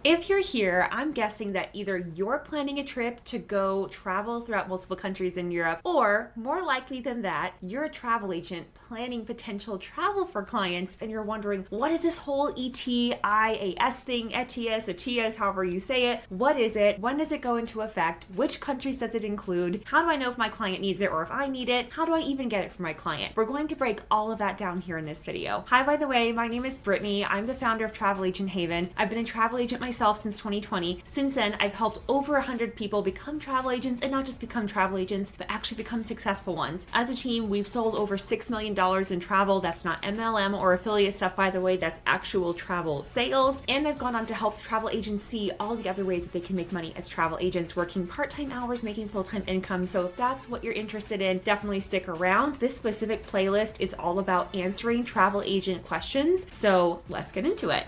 If you're here, I'm guessing that either you're planning a trip to go travel throughout multiple countries in Europe, or more likely than that, you're a travel agent planning potential travel for clients and you're wondering, what is this whole ETIAS thing, ETIAS, however you say it? What is it? When does it go into effect? Which countries does it include? How do I know if my client needs it or if I need it? How do I even get it for my client? We're going to break all of that down here in this video. Hi, by the way, my name is Brittany. I'm the founder of Travel Agent Haven. I've been a travel agent myself since 2020. Since then, I've helped over 100 people become travel agents, and not just become travel agents, but actually become successful ones. As a team, we've sold over $6 million in travel. That's not MLM or affiliate stuff, by the way. That's actual travel sales. And I've gone on to help travel agents see all the other ways that they can make money as travel agents, working part-time hours, making full-time income. So if that's what you're interested in, definitely stick around. This specific playlist is all about answering travel agent questions. So let's get into it.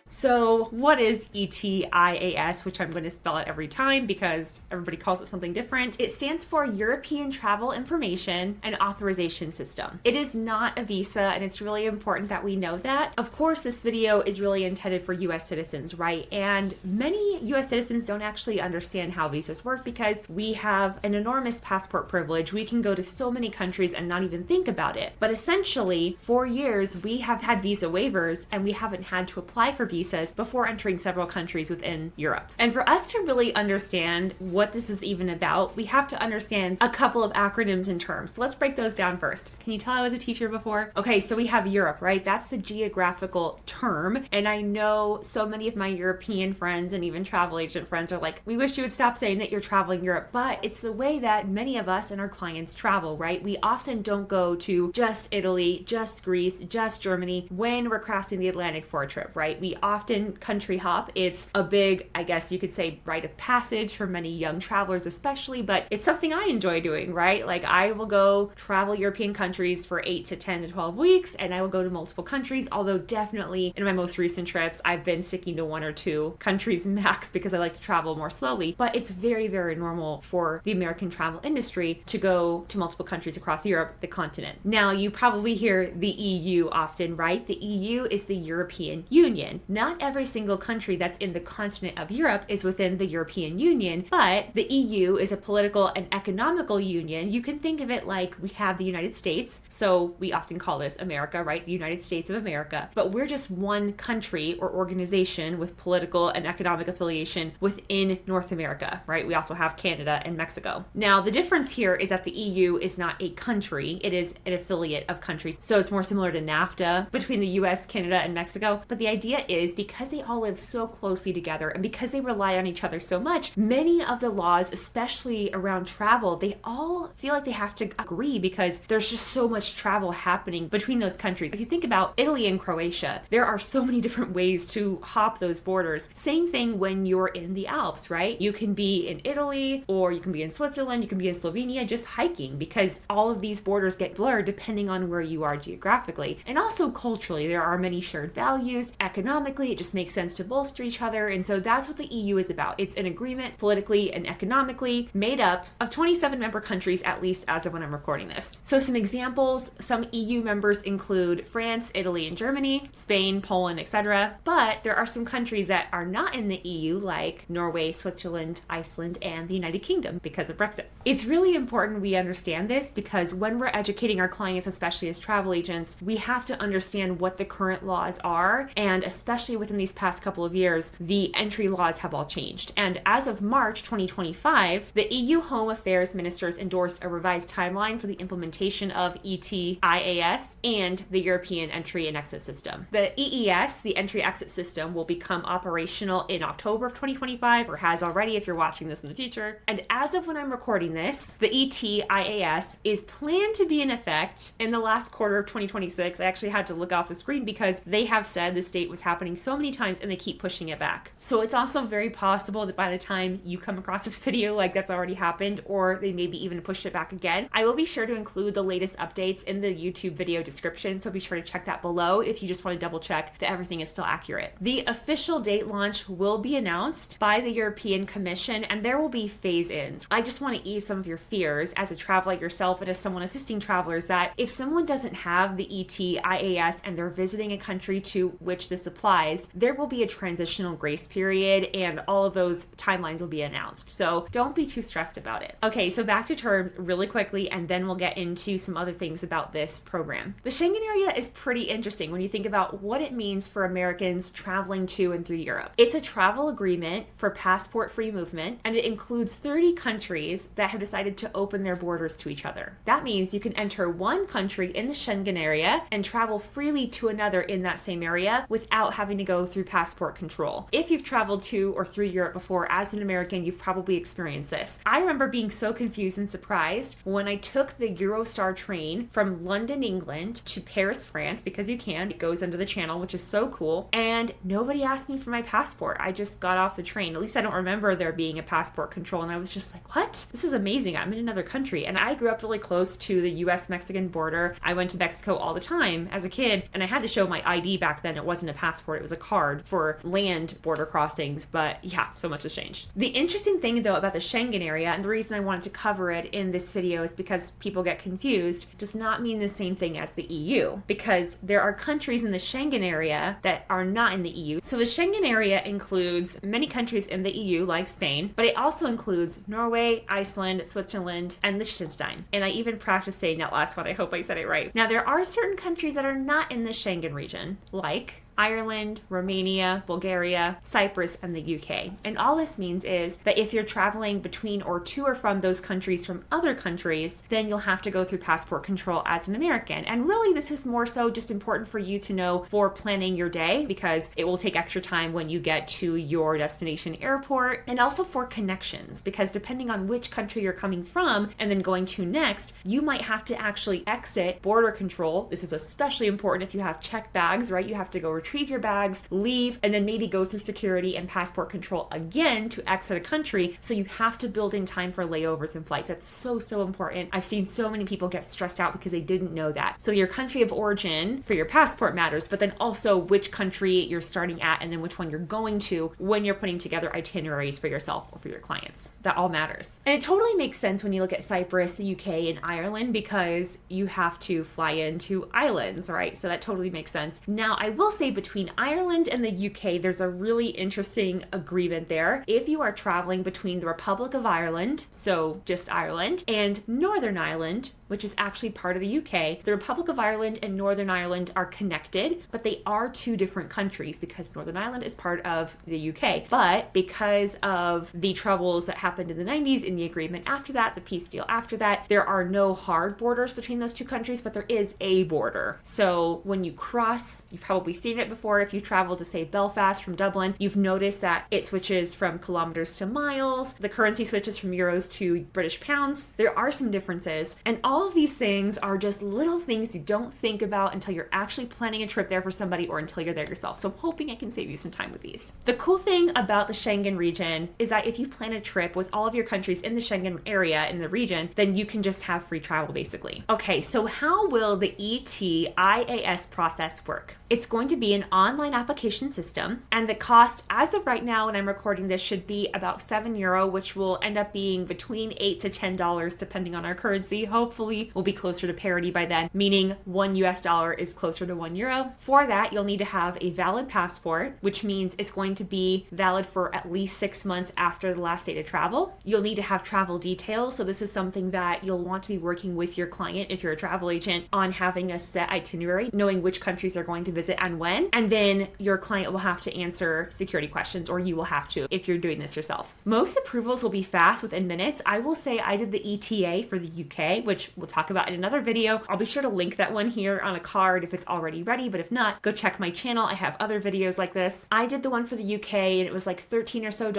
So what is ETIAS, which I'm going to spell it every time because everybody calls it something different? It stands for European Travel Information and Authorization System. It is not a visa, and it's really important that we know that. Of course, this video is really intended for US citizens, right? And many US citizens don't actually understand how visas work because we have an enormous passport privilege. We can go to so many countries and not even think about it. But essentially, for years, we have had visa waivers and we haven't had to apply for visas before entering several countries within Europe. And for us to really understand what this is even about, we have to understand a couple of acronyms and terms. So let's break those down first. Can you tell I was a teacher before? Okay, so we have Europe, right? That's the geographical term. And I know so many of my European friends and even travel agent friends are like, we wish you would stop saying that you're traveling Europe, but it's the way that many of us and our clients travel, right? We often don't go to just Italy, just Greece, just Germany when we're crossing the Atlantic for a trip, right? We often country hop. It's a big, I guess you could say, rite of passage for many young travelers especially, but it's something I enjoy doing, right? Like I will go travel European countries for 8 to 10 to 12 weeks, and I will go to multiple countries, although definitely in my most recent trips, I've been sticking to 1 or 2 countries max because I like to travel more slowly, but it's very, very normal for the American travel industry to go to multiple countries across Europe, the continent. Now, you probably hear the EU often, right? The EU is the European Union. Not every single country that's in the continent of Europe is within the European Union, but the EU is a political and economical union. You can think of it like we have the United States, so we often call this America, right? The United States of America, but we're just one country or organization with political and economic affiliation within North America, right? We also have Canada and Mexico. Now, the difference here is that the EU is not a country, it is an affiliate of countries. So it's more similar to NAFTA between the US, Canada, and Mexico. But the idea is because they all live so closely together and because they rely on each other so much, many of the laws, especially around travel, they all feel like they have to agree because there's just so much travel happening between those countries. If you think about Italy and Croatia, there are so many different ways to hop those borders. Same thing when you're in the Alps, right? You can be in Italy or you can be in Switzerland, you can be in Slovenia just hiking because all of these borders get blurred depending on where you are geographically. And also culturally, there are many shared values. Economically, it just makes sense to bolster each other. And so that's what the EU is about. It's an agreement politically and economically made up of 27 member countries, at least as of when I'm recording this. So some examples, some EU members include France, Italy, and Germany, Spain, Poland, etc. But there are some countries that are not in the EU like Norway, Switzerland, Iceland, and the United Kingdom because of Brexit. It's really important we understand this because when we're educating our clients, especially as travel agents, we have to understand what the current laws are, and especially within these past couple of years, the entry laws have all changed. And as of March 2025, the EU Home Affairs Ministers endorsed a revised timeline for the implementation of ETIAS and the European Entry and Exit System. The EES, the Entry Exit System, will become operational in October of 2025, or has already if you're watching this in the future. And as of when I'm recording this, the ETIAS is planned to be in effect in the last quarter of 2026. I actually had to look off the screen because they have said this date was happening so many times and they keep pushing it back. So it's also very possible that by the time you come across this video, like that's already happened, or they maybe even pushed it back again. I will be sure to include the latest updates in the YouTube video description, so be sure to check that below if you just want to double check that everything is still accurate. The official date launch will be announced by the European Commission, and there will be phase-ins. I just want to ease some of your fears as a traveler yourself and as someone assisting travelers that if someone doesn't have the ETIAS and they're visiting a country to which this applies, there will be a transitional grace period and all of those timelines will be announced. So don't be too stressed about it. Okay, so back to terms really quickly, and then we'll get into some other things about this program. The Schengen area is pretty interesting when you think about what it means for Americans traveling to and through Europe. It's a travel agreement for passport-free movement, and it includes 30 countries that have decided to open their borders to each other. That means you can enter one country in the Schengen area and travel freely to another in that same area without having to go through passport control. If you've traveled to or through Europe before as an American, you've probably experienced this. I remember being so confused and surprised when I took the Eurostar train from London, England to Paris, France, because you can. It goes under the channel, which is so cool. And nobody asked me for my passport. I just got off the train. At least I don't remember there being a passport control. And I was just like, what? This is amazing. I'm in another country. And I grew up really close to the US-Mexican border. I went to Mexico all the time as a kid, and I had to show my ID back then. It wasn't a passport. It was a card for land border crossings. But yeah, so much has changed. The interesting thing though about the Schengen area, and the reason I wanted to cover it in this video is because people get confused, does not mean the same thing as the EU, because there are countries in the Schengen area that are not in the EU. So the Schengen area includes many countries in the EU like Spain, but it also includes Norway, Iceland, Switzerland, and Liechtenstein. And I even practiced saying that last one. I hope I said it right. Now there are certain countries that are not in the Schengen region, like Ireland, Romania, Bulgaria, Cyprus, and the UK. And all this means is that if you're traveling between or to or from those countries from other countries, then you'll have to go through passport control as an American. And really, this is more so just important for you to know for planning your day, because it will take extra time when you get to your destination airport, and also for connections, because depending on which country you're coming from and then going to next, you might have to actually exit border control. This is especially important if you have checked bags, right? You have to go retrieve your bags, leave, and then maybe go through security and passport control again to exit a country. So you have to build in time for layovers and flights. That's so important. I've seen so many people get stressed out because they didn't know that. So your country of origin for your passport matters, but then also which country you're starting at and then which one you're going to when you're putting together itineraries for yourself or for your clients. That all matters. And it totally makes sense when you look at Cyprus, the UK, and Ireland, because you have to fly into islands, right? So that totally makes sense. Now, I will say between Ireland and the UK, there's a really interesting agreement there. If you are traveling between the Republic of Ireland, so just Ireland, and Northern Ireland, which is actually part of the UK, the Republic of Ireland and Northern Ireland are connected, but they are two different countries because Northern Ireland is part of the UK. But because of the troubles that happened in the 90s in the agreement after that, the peace deal after that, there are no hard borders between those two countries, but there is a border. So when you cross, you've probably seen it before. If you travel to, say, Belfast from Dublin, you've noticed that it switches from kilometers to miles. The currency switches from euros to British pounds. There are some differences, and all of these things are just little things you don't think about until you're actually planning a trip there for somebody or until you're there yourself. So I'm hoping I can save you some time with these. The cool thing about the Schengen region is that if you plan a trip with all of your countries in the Schengen area in the region, then you can just have free travel basically. Okay, so how will the ETIAS process work? It's going to be an online application system, and the cost as of right now when I'm recording this should be about €7, which will end up being between $8 to $10 depending on our currency. Hopefully we'll be closer to parity by then, meaning $1 is closer to €1. For that, you'll need to have a valid passport, which means it's going to be valid for at least 6 months after the last date of travel. You'll need to have travel details, so this is something that you'll want to be working with your client if you're a travel agent on having a set itinerary, knowing which countries they're going to visit and when, and then your client will have to answer security questions, or you will have to if you're doing this yourself. Most approvals will be fast within minutes. I will say I did the ETA for the UK, which we'll talk about in another video. I'll be sure to link that one here on a card if it's already ready, but if not, go check my channel. I have other videos like this. I did the one for the UK and it was like $13 or so,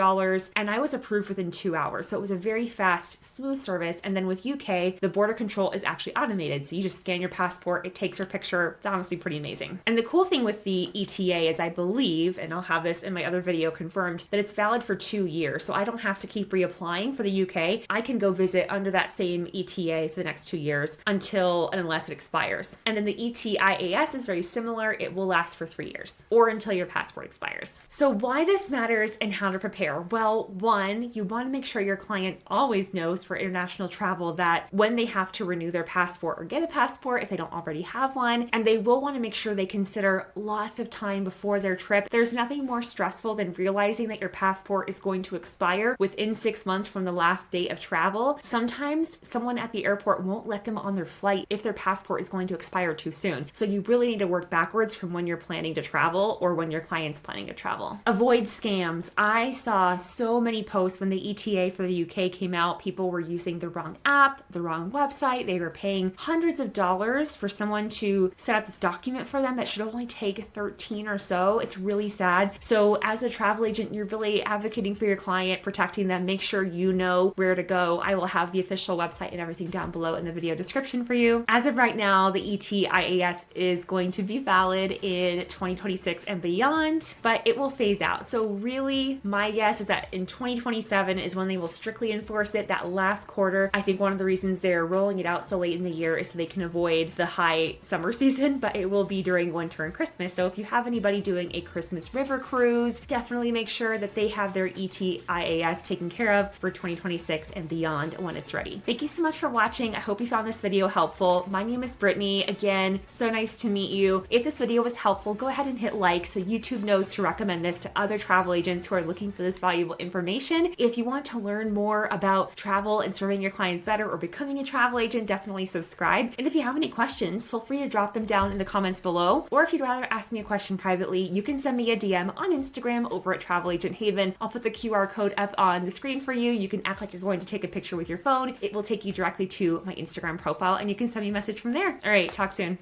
and I was approved within 2 hours. So it was a very fast, smooth service. And then with UK, the border control is actually automated. So you just scan your passport, it takes your picture. It's honestly pretty amazing. And the cool thing with the the ETA is, I believe, and I'll have this in my other video confirmed, that it's valid for 2 years. So I don't have to keep reapplying for the UK. I can go visit under that same ETA for the next 2 years until and unless it expires. And then the ETIAS is very similar. It will last for 3 years or until your passport expires. So why this matters and how to prepare? Well, one, you want to make sure your client always knows for international travel that when they have to renew their passport or get a passport, if they don't already have one, and they will want to make sure they consider lots of time before their trip. There's nothing more stressful than realizing that your passport is going to expire within 6 months from the last date of travel. Sometimes someone at the airport won't let them on their flight if their passport is going to expire too soon. So you really need to work backwards from when you're planning to travel or when your client's planning to travel. Avoid scams. I saw so many posts when the ETA for the UK came out. People were using the wrong app, the wrong website. They were paying hundreds of dollars for someone to set up this document for them that should only take 13 or so. It's really sad. So as a travel agent, you're really advocating for your client, protecting them. Make sure you know where to go. I will have the official website and everything down below in the video description for you. As of right now, the ETIAS is going to be valid in 2026 and beyond, but it will phase out. So really, my guess is that in 2027 is when they will strictly enforce it, that last quarter. I think one of the reasons they're rolling it out so late in the year is so they can avoid the high summer season, but it will be during winter and Christmas. So if you have anybody doing a Christmas river cruise, definitely make sure that they have their ETIAS taken care of for 2026 and beyond when it's ready. Thank you so much for watching. I hope you found this video helpful. My name is Brittany. Again, so nice to meet you. If this video was helpful, go ahead and hit like so YouTube knows to recommend this to other travel agents who are looking for this valuable information. If you want to learn more about travel and serving your clients better or becoming a travel agent, definitely subscribe. And if you have any questions, feel free to drop them down in the comments below. Or if you'd rather ask me a question privately, you can send me a DM on Instagram over at Travel Agent Haven. I'll put the QR code up on the screen for you. You can act like you're going to take a picture with your phone. It will take you directly to my Instagram profile and you can send me a message from there. All right, talk soon.